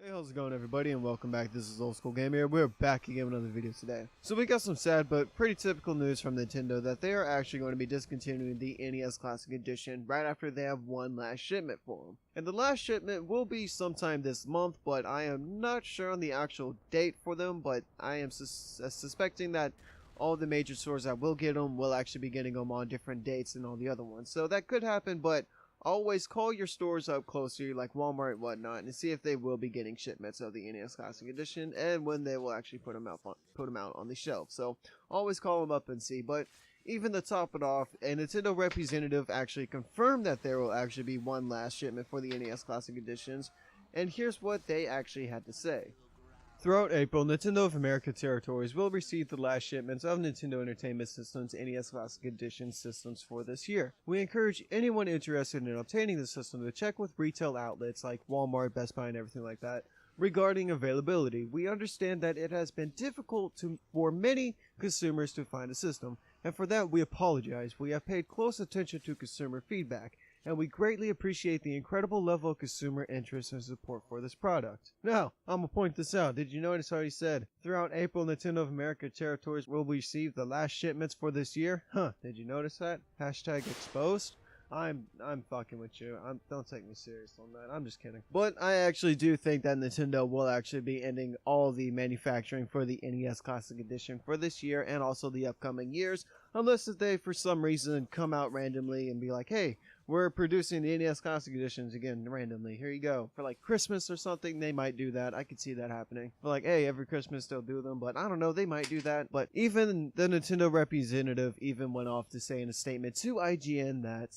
Hey, how's it going everybody, and welcome back. This is Old School Gamer. We're back again with another video today. So we got some sad but pretty typical news from Nintendo that they are actually going to be discontinuing the NES Classic Edition right after they have one last shipment for them. And the last shipment will be sometime this month, but I am not sure on the actual date for them, but I am suspecting that all the major stores that will get them will actually be getting them on different dates than all the other ones. So that could happen, but always call your stores up closer, like Walmart and whatnot, and see if they will be getting shipments of the NES Classic Edition and when they will actually put them out on the shelf. So always call them up and see. But even to top it off, a Nintendo representative actually confirmed that there will actually be one last shipment for the NES Classic Editions, and here's what they actually had to say. Throughout April, Nintendo of America territories will receive the last shipments of Nintendo Entertainment System's NES Classic Edition systems for this year. We encourage anyone interested in obtaining the system to check with retail outlets like Walmart, Best Buy, and everything like that regarding availability. We understand that it has been difficult for many consumers to find a system, and for that we apologize. We have paid close attention to consumer feedback, and we greatly appreciate the incredible level of consumer interest and support for this product. Now, I'm gonna point this out. Did you notice how he said, throughout April, Nintendo of America territories will receive the last shipments for this year? Huh, did you notice that? Hashtag exposed? I'm fucking with you. Don't take me serious on that. I'm just kidding. But I actually do think that Nintendo will actually be ending all the manufacturing for the NES Classic Edition for this year and also the upcoming years, unless if they for some reason come out randomly and be like, hey, we're producing the NES Classic Editions again randomly. Here you go. For like Christmas or something, they might do that. I could see that happening. For like, hey, every Christmas they'll do them, but I don't know, they might do that. But even the Nintendo representative even went off to say in a statement to IGN that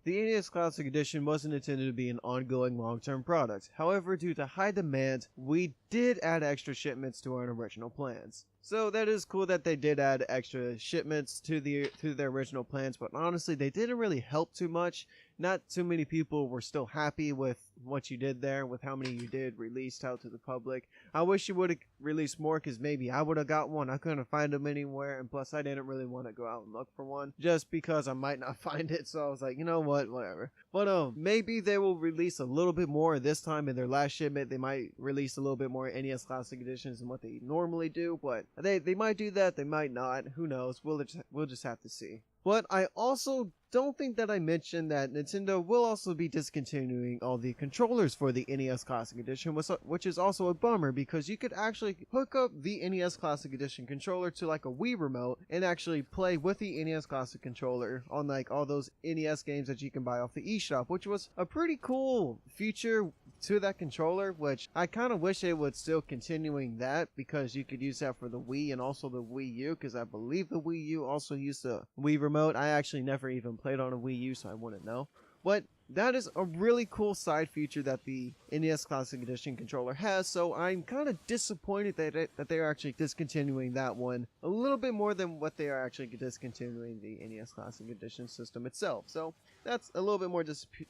the NES Classic Edition wasn't intended to be an ongoing long-term product. However, due to high demand, we did add extra shipments to our original plans. So that is cool that they did add extra shipments to their original plans, but honestly, they didn't really help too much. Not too many people were still happy with what you did there, with how many you did released out to the public. I wish you would have released more, because maybe I would have got one. I couldn't find them anywhere, and plus I didn't really want to go out and look for one, just because I might not find it, so I was like, you know what, whatever. But maybe they will release a little bit more this time in their last shipment. They might release a little bit more NES Classic Editions than what they normally do, but they might do that, they might not, who knows, we'll just have to see. But I also don't think that I mentioned that Nintendo will also be discontinuing all the controllers for the NES Classic Edition, which is also a bummer, because you could actually hook up the NES Classic Edition controller to like a Wii remote and actually play with the NES Classic controller on like all those NES games that you can buy off the eShop, which was a pretty cool feature to that controller, which I kind of wish they would still continuing that, because you could use that for the Wii and also the Wii U, because I believe the Wii U also used the Wii remote. I actually never even played on a Wii U, so I wouldn't know. But that is a really cool side feature that the NES Classic Edition controller has, so I'm kind of disappointed that they're actually discontinuing that one a little bit more than what they are actually discontinuing the NES Classic Edition system itself. So that's a little bit more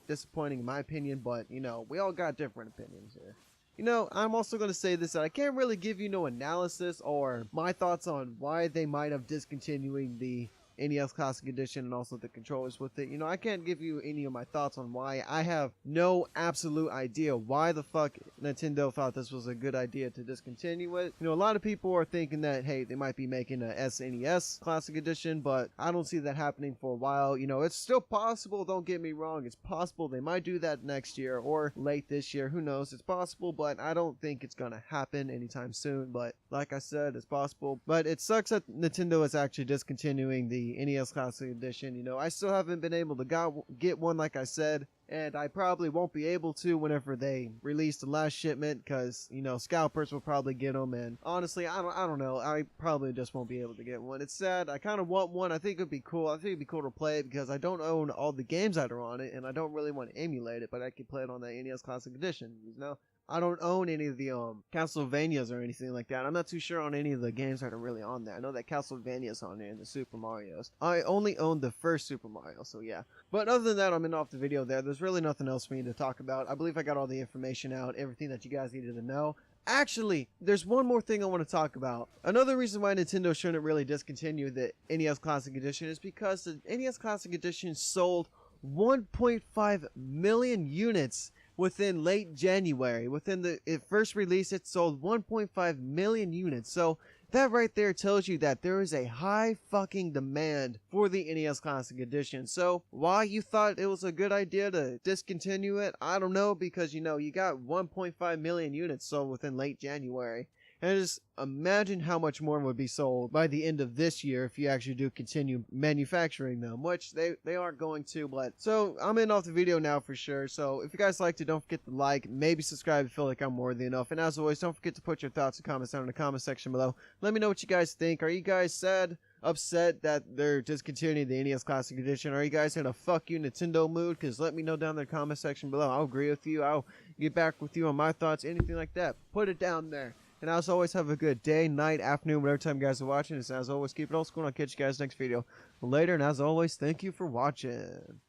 disappointing in my opinion, but you know, we all got different opinions here. You know, I'm also going to say this, that I can't really give you no analysis or my thoughts on why they might have discontinuing the NES Classic Edition and also the controllers with it. You know, I can't give you any of my thoughts on why. I have no absolute idea why the fuck Nintendo thought this was a good idea to discontinue it. You know, a lot of people are thinking that, hey, they might be making a SNES Classic Edition, but I don't see that happening for a while. You know, it's still possible, don't get me wrong, it's possible they might do that next year or late this year, who knows, it's possible, but I don't think it's gonna happen anytime soon. But like I said, it's possible. But it sucks that Nintendo is actually discontinuing the NES Classic Edition. You know, I still haven't been able to get one, like I said, and I probably won't be able to whenever they release the last shipment, because, you know, scalpers will probably get them, and honestly, I don't know, I probably just won't be able to get one. It's sad. I kind of want one. I think it'd be cool. I think it'd be cool to play it, because I don't own all the games that are on it, and I don't really want to emulate it, but I could play it on that NES Classic Edition, you know? I don't own any of the Castlevanias or anything like that. I'm not too sure on any of the games that are really on there. I know that Castlevania's on there and the Super Marios. I only own the first Super Mario, so yeah. But other than that, I'm in off the video there. There's really nothing else for me to talk about. I believe I got all the information out, everything that you guys needed to know. Actually, there's one more thing I want to talk about. Another reason why Nintendo shouldn't really discontinue the NES Classic Edition is because the NES Classic Edition sold 1.5 million units within late January. Within the first release, it sold 1.5 million units. So that right there tells you that there is a high fucking demand for the NES Classic Edition. So why you thought it was a good idea to discontinue it, I don't know, because you know, you got 1.5 million units sold within late January. And just imagine how much more would be sold by the end of this year if you actually do continue manufacturing them, which they aren't going to. But so I'm in off the video now for sure. So if you guys liked it, don't forget to like, maybe subscribe if you feel like I'm worthy enough. And as always, don't forget to put your thoughts and comments down in the comment section below. Let me know what you guys think. Are you guys sad, upset that they're discontinuing the NES Classic Edition? Are you guys in a fuck you Nintendo mood? Because let me know down in the comment section below. I'll agree with you. I'll get back with you on my thoughts, anything like that. Put it down there. And as always, have a good day, night, afternoon, whatever time you guys are watching. And as always, keep it old school, and I'll catch you guys next video later. And as always, thank you for watching.